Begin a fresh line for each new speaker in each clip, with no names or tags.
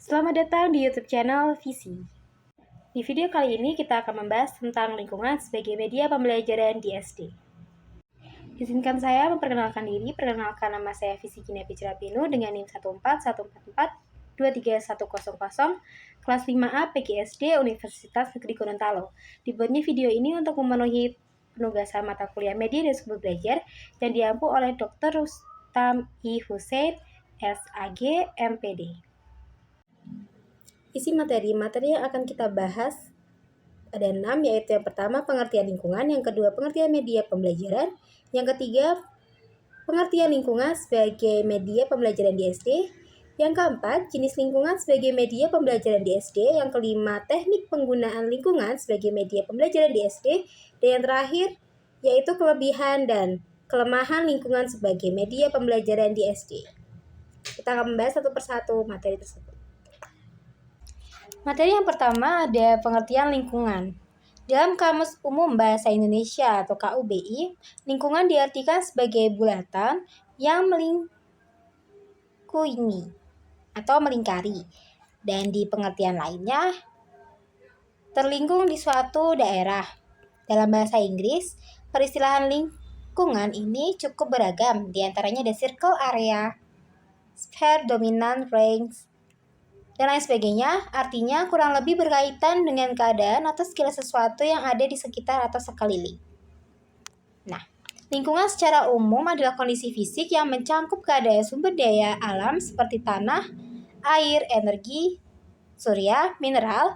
Selamat datang di YouTube channel Visi. Di video kali ini kita akan membahas tentang lingkungan sebagai media pembelajaran di SD. Izinkan saya memperkenalkan diri. Perkenalkan, nama saya Visi Kinia Picrapinu dengan NIM 14144 kelas 5A PGSD Universitas Negeri Gorontalo. Dibuatnya video ini untuk memenuhi penugasan mata kuliah media dan sumber belajar yang diampu oleh Dr. Rustam I. Hussein, SAG, MPD. Isi materi yang akan kita bahas ada 6, yaitu yang pertama pengertian lingkungan, yang kedua pengertian media pembelajaran, yang ketiga pengertian lingkungan sebagai media pembelajaran di SD, yang keempat jenis lingkungan sebagai media pembelajaran di SD, yang kelima teknik penggunaan lingkungan sebagai media pembelajaran di SD, dan yang terakhir yaitu kelebihan dan kelemahan lingkungan sebagai media pembelajaran di SD. Kita akan membahas satu persatu materi tersebut. Materi yang pertama ada pengertian lingkungan. Dalam Kamus Umum Bahasa Indonesia atau KUBI, lingkungan diartikan sebagai bulatan yang melingkupi atau melingkari. Dan di pengertian lainnya, terlingkung di suatu daerah. Dalam bahasa Inggris, peristilahan lingkungan ini cukup beragam. Di antaranya ada circle area, sphere, dominant, range, dan lain sebagainya. Artinya kurang lebih berkaitan dengan keadaan atau segala sesuatu yang ada di sekitar atau sekeliling. Nah, lingkungan secara umum adalah kondisi fisik yang mencakup keadaan sumber daya alam seperti tanah, air, energi, surya, mineral,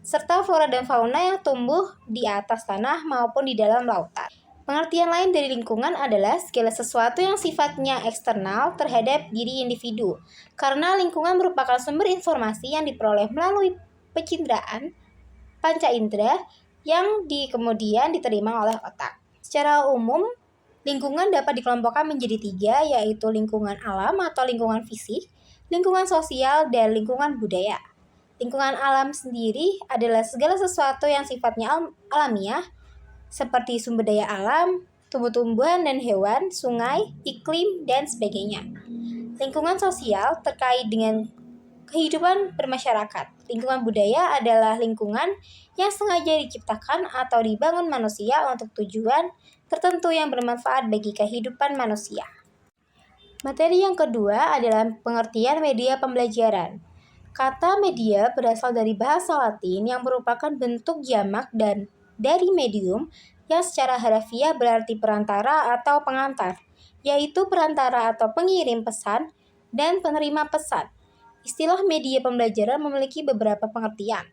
serta flora dan fauna yang tumbuh di atas tanah maupun di dalam lautan. Pengertian lain dari lingkungan adalah segala sesuatu yang sifatnya eksternal terhadap diri individu, karena lingkungan merupakan sumber informasi yang diperoleh melalui pencitraan panca indera yang kemudian diterima oleh otak. Secara umum, lingkungan dapat dikelompokkan menjadi 3, yaitu lingkungan alam atau lingkungan fisik, lingkungan sosial, dan lingkungan budaya. Lingkungan alam sendiri adalah segala sesuatu yang sifatnya alamiah, seperti sumber daya alam, tumbuh-tumbuhan dan hewan, sungai, iklim, dan sebagainya. Lingkungan sosial terkait dengan kehidupan bermasyarakat. Lingkungan budaya adalah lingkungan yang sengaja diciptakan atau dibangun manusia untuk tujuan tertentu yang bermanfaat bagi kehidupan manusia. Materi yang kedua adalah pengertian media pembelajaran. Kata media berasal dari bahasa Latin yang merupakan bentuk jamak dan dari medium yang secara harafiah berarti perantara atau pengantar, yaitu perantara atau pengirim pesan dan penerima pesan. Istilah media pembelajaran memiliki beberapa pengertian.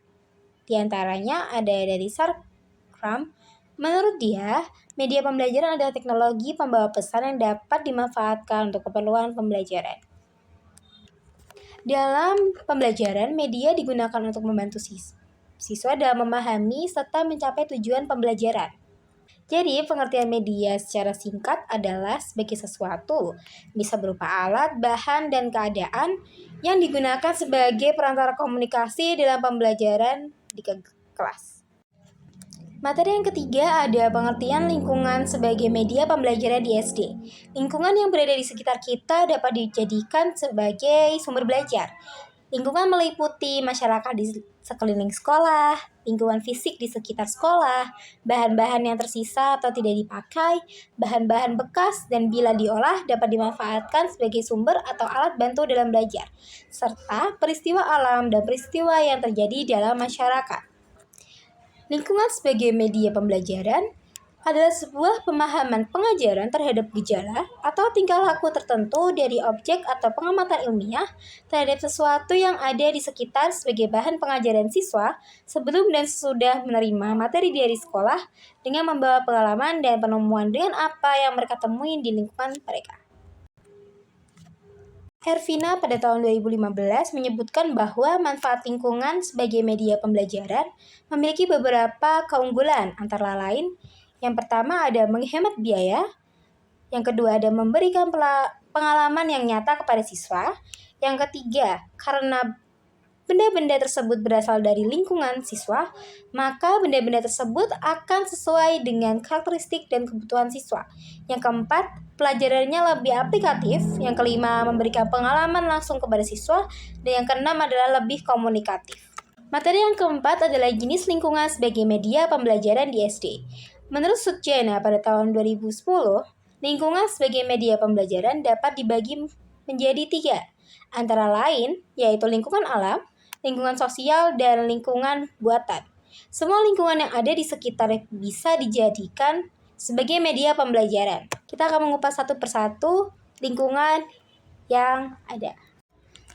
Di antaranya ada dari Sarkram. Menurut dia, media pembelajaran adalah teknologi pembawa pesan yang dapat dimanfaatkan untuk keperluan pembelajaran. Dalam pembelajaran, media digunakan untuk membantu siswa dalam memahami serta mencapai tujuan pembelajaran. Jadi, pengertian media secara singkat adalah sebagai sesuatu, bisa berupa alat, bahan, dan keadaan yang digunakan sebagai perantara komunikasi dalam pembelajaran di kelas. Materi yang ketiga ada pengertian lingkungan sebagai media pembelajaran di SD. Lingkungan yang berada di sekitar kita dapat dijadikan sebagai sumber belajar. Lingkungan meliputi masyarakat di sekeliling sekolah, lingkungan fisik di sekitar sekolah, bahan-bahan yang tersisa atau tidak dipakai, bahan-bahan bekas, dan bila diolah dapat dimanfaatkan sebagai sumber atau alat bantu dalam belajar, serta peristiwa alam dan peristiwa yang terjadi dalam masyarakat. Lingkungan sebagai media pembelajaran adalah sebuah pemahaman pengajaran terhadap gejala atau tingkah laku tertentu dari objek atau pengamatan ilmiah terhadap sesuatu yang ada di sekitar sebagai bahan pengajaran siswa sebelum dan sesudah menerima materi dari sekolah dengan membawa pengalaman dan penemuan dengan apa yang mereka temui di lingkungan mereka. Hervina pada tahun 2015 menyebutkan bahwa manfaat lingkungan sebagai media pembelajaran memiliki beberapa keunggulan, antara lain yang pertama ada menghemat biaya, yang kedua ada memberikan pengalaman yang nyata kepada siswa, yang ketiga karena benda-benda tersebut berasal dari lingkungan siswa, maka benda-benda tersebut akan sesuai dengan karakteristik dan kebutuhan siswa. Yang keempat, pelajarannya lebih aplikatif. Yang kelima, memberikan pengalaman langsung kepada siswa. Dan yang keenam adalah lebih komunikatif. Materi yang keempat adalah jenis lingkungan sebagai media pembelajaran di SD. Menurut Sutyana pada tahun 2010, lingkungan sebagai media pembelajaran dapat dibagi menjadi 3, antara lain yaitu lingkungan alam, lingkungan sosial, dan lingkungan buatan. Semua lingkungan yang ada di sekitar bisa dijadikan sebagai media pembelajaran. Kita akan mengupas satu persatu lingkungan yang ada.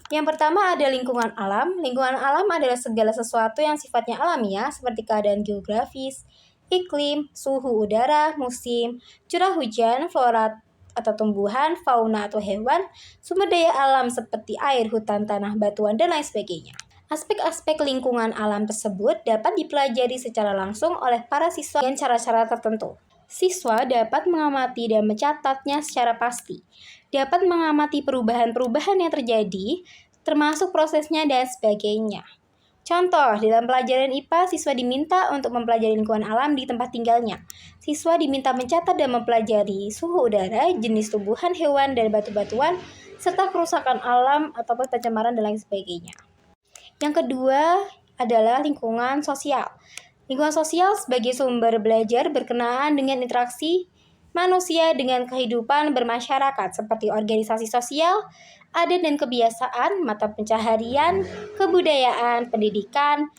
Yang pertama ada lingkungan alam. Lingkungan alam adalah segala sesuatu yang sifatnya alamiah seperti keadaan geografis, iklim, suhu udara, musim, curah hujan, flora atau tumbuhan, fauna atau hewan, sumber daya alam seperti air, hutan, tanah, batuan, dan lain sebagainya. Aspek-aspek lingkungan alam tersebut dapat dipelajari secara langsung oleh para siswa dengan cara-cara tertentu. Siswa dapat mengamati dan mencatatnya secara pasti, dapat mengamati perubahan-perubahan yang terjadi, termasuk prosesnya dan sebagainya. Contoh, dalam pelajaran IPA, siswa diminta untuk mempelajari lingkungan alam di tempat tinggalnya. Siswa diminta mencatat dan mempelajari suhu udara, jenis tumbuhan, hewan, dan batu-batuan, serta kerusakan alam ataupun pencemaran dan lain sebagainya. Yang kedua adalah lingkungan sosial. Lingkungan sosial sebagai sumber belajar berkenaan dengan interaksi manusia dengan kehidupan bermasyarakat seperti organisasi sosial, adat dan kebiasaan, mata pencaharian, kebudayaan, pendidikan,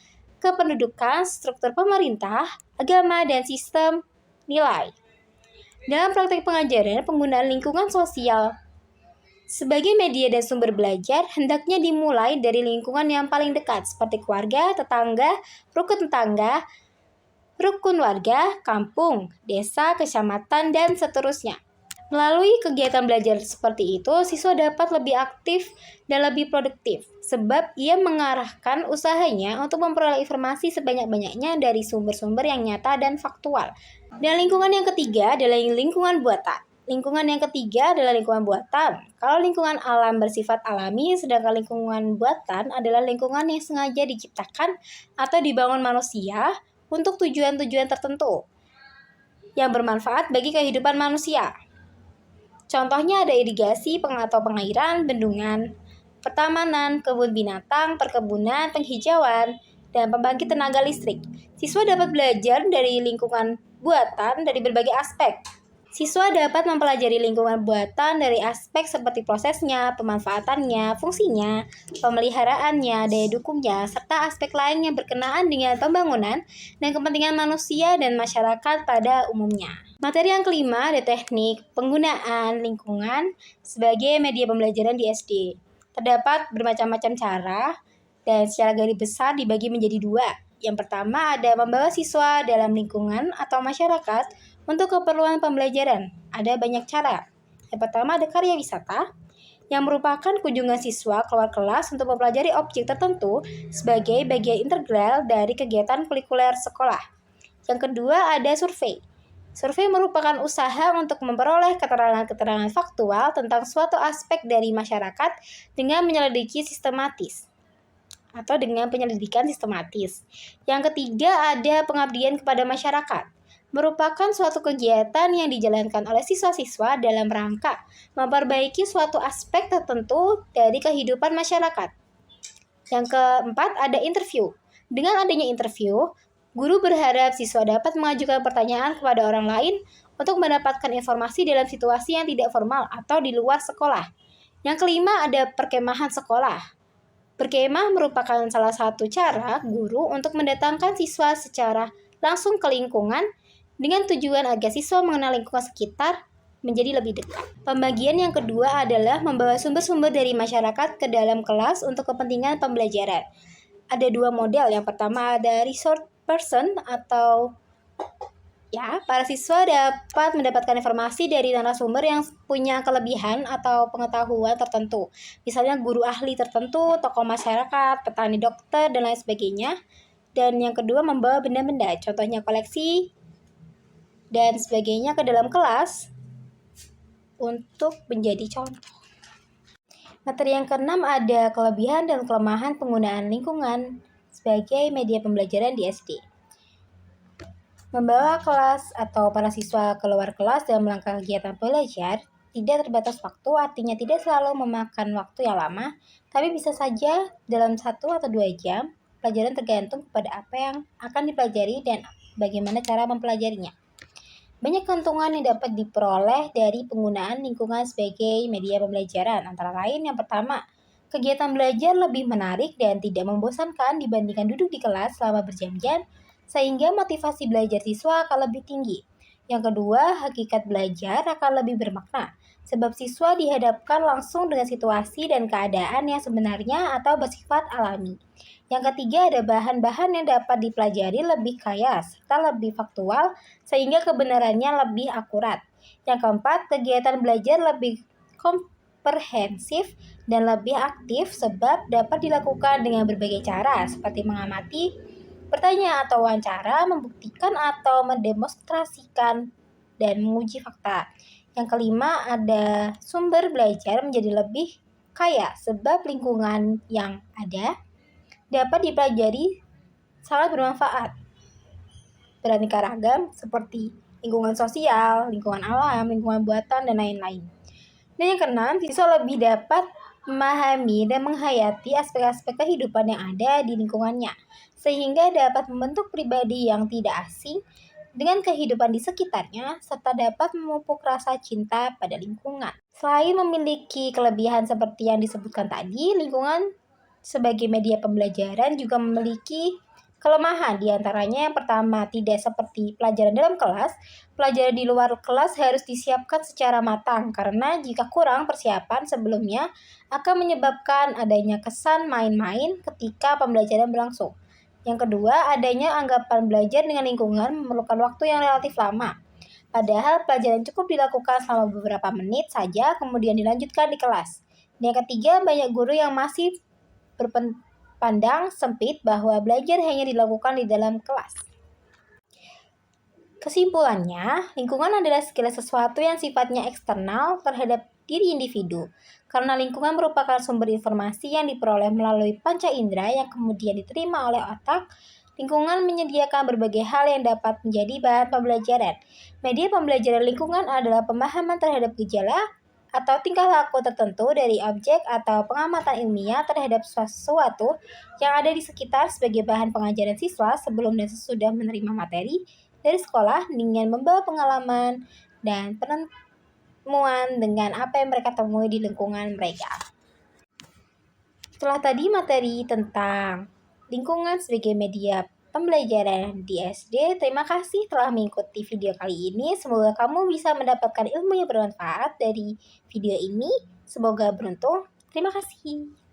kependudukan, struktur pemerintah, agama, dan sistem nilai. Dalam praktek pengajaran, penggunaan lingkungan sosial sebagai media dan sumber belajar hendaknya dimulai dari lingkungan yang paling dekat seperti keluarga, tetangga, rukun warga, kampung, desa, kecamatan, dan seterusnya. Melalui kegiatan belajar seperti itu, siswa dapat lebih aktif dan lebih produktif, sebab ia mengarahkan usahanya untuk memperoleh informasi sebanyak-banyaknya dari sumber-sumber yang nyata dan faktual. Dan lingkungan yang ketiga adalah lingkungan buatan. Lingkungan yang ketiga adalah lingkungan buatan. Kalau lingkungan alam bersifat alami, sedangkan lingkungan buatan adalah lingkungan yang sengaja diciptakan atau dibangun manusia untuk tujuan-tujuan tertentu yang bermanfaat bagi kehidupan manusia. Contohnya ada irigasi atau pengairan, bendungan, pertamanan, kebun binatang, perkebunan, penghijauan, dan pembangkit tenaga listrik. Siswa dapat belajar dari lingkungan buatan dari berbagai aspek. Siswa dapat mempelajari lingkungan buatan dari aspek seperti prosesnya, pemanfaatannya, fungsinya, pemeliharaannya, daya dukungnya, serta aspek lain yang berkenaan dengan pembangunan dan kepentingan manusia dan masyarakat pada umumnya. Materi yang kelima ada teknik penggunaan lingkungan sebagai media pembelajaran di SD. Terdapat bermacam-macam cara dan secara garis besar dibagi menjadi 2. Yang pertama ada membawa siswa dalam lingkungan atau masyarakat untuk keperluan pembelajaran. Ada banyak cara. Yang pertama ada karya wisata, yang merupakan kunjungan siswa keluar kelas untuk mempelajari objek tertentu sebagai bagian integral dari kegiatan kurikuler sekolah. Yang kedua ada survei. Survei merupakan usaha untuk memperoleh keterangan-keterangan faktual tentang suatu aspek dari masyarakat dengan menyelidiki sistematis atau dengan penyelidikan sistematis. Yang ketiga ada pengabdian kepada masyarakat. Merupakan suatu kegiatan yang dijalankan oleh siswa-siswa dalam rangka memperbaiki suatu aspek tertentu dari kehidupan masyarakat. Yang keempat ada interview. Dengan adanya interview, guru berharap siswa dapat mengajukan pertanyaan kepada orang lain untuk mendapatkan informasi dalam situasi yang tidak formal atau di luar sekolah. Yang kelima ada perkemahan sekolah. Berkemah merupakan salah satu cara guru untuk mendatangkan siswa secara langsung ke lingkungan dengan tujuan agar siswa mengenal lingkungan sekitar menjadi lebih dekat. Pembagian yang kedua adalah membawa sumber-sumber dari masyarakat ke dalam kelas untuk kepentingan pembelajaran. Ada 2 model. Yang pertama ada resource person atau para siswa dapat mendapatkan informasi dari narasumber yang punya kelebihan atau pengetahuan tertentu. Misalnya guru ahli tertentu, tokoh masyarakat, petani, dokter, dan lain sebagainya. Dan yang kedua membawa benda-benda, contohnya koleksi dan sebagainya ke dalam kelas untuk menjadi contoh. Materi yang keenam ada kelebihan dan kelemahan penggunaan lingkungan sebagai media pembelajaran di SD. Membawa kelas atau para siswa keluar kelas dalam rangka kegiatan belajar tidak terbatas waktu, artinya tidak selalu memakan waktu yang lama, tapi bisa saja dalam 1 atau 2 jam. Pelajaran tergantung kepada apa yang akan dipelajari dan bagaimana cara mempelajarinya. Banyak keuntungan yang dapat diperoleh dari penggunaan lingkungan sebagai media pembelajaran. Antara lain, yang pertama, kegiatan belajar lebih menarik dan tidak membosankan dibandingkan duduk di kelas selama berjam-jam, sehingga motivasi belajar siswa akan lebih tinggi. Yang kedua, hakikat belajar akan lebih bermakna, sebab siswa dihadapkan langsung dengan situasi dan keadaan yang sebenarnya atau bersifat alami. Yang ketiga, ada bahan-bahan yang dapat dipelajari lebih kaya serta lebih faktual sehingga kebenarannya lebih akurat. Yang keempat, kegiatan belajar lebih komprehensif dan lebih aktif sebab dapat dilakukan dengan berbagai cara seperti mengamati, bertanya atau wawancara, membuktikan atau mendemonstrasikan, dan menguji fakta. Yang kelima, ada sumber belajar menjadi lebih kaya sebab lingkungan yang ada dapat dipelajari sangat bermanfaat, beraneka ragam seperti lingkungan sosial, lingkungan alam, lingkungan buatan, dan lain-lain. Dan yang keenam, siswa lebih dapat memahami dan menghayati aspek-aspek kehidupan yang ada di lingkungannya, sehingga dapat membentuk pribadi yang tidak asing dengan kehidupan di sekitarnya, serta dapat memupuk rasa cinta pada lingkungan. Selain memiliki kelebihan seperti yang disebutkan tadi, lingkungan sebagai media pembelajaran juga memiliki kelemahan. Di antaranya yang pertama, tidak seperti pelajaran dalam kelas, pelajaran di luar kelas harus disiapkan secara matang karena jika kurang persiapan sebelumnya akan menyebabkan adanya kesan main-main ketika pembelajaran berlangsung. Yang kedua, adanya anggapan belajar dengan lingkungan memerlukan waktu yang relatif lama. Padahal pelajaran cukup dilakukan selama beberapa menit saja kemudian dilanjutkan di kelas. Dan yang ketiga, banyak guru yang masih berpandang sempit bahwa belajar hanya dilakukan di dalam kelas. Kesimpulannya, lingkungan adalah segala sesuatu yang sifatnya eksternal terhadap diri individu. Karena lingkungan merupakan sumber informasi yang diperoleh melalui panca indera yang kemudian diterima oleh otak, lingkungan menyediakan berbagai hal yang dapat menjadi bahan pembelajaran. Media pembelajaran lingkungan adalah pemahaman terhadap gejala atau tingkah laku tertentu dari objek atau pengamatan ilmiah terhadap sesuatu yang ada di sekitar sebagai bahan pengajaran siswa sebelum dan sesudah menerima materi dari sekolah dengan membawa pengalaman dan penemuan dengan apa yang mereka temui di lingkungan mereka. Setelah tadi materi tentang lingkungan sebagai media pembelajaran di SD. Terima kasih telah mengikuti video kali ini. Semoga kamu bisa mendapatkan ilmu yang bermanfaat dari video ini. Semoga beruntung. Terima kasih.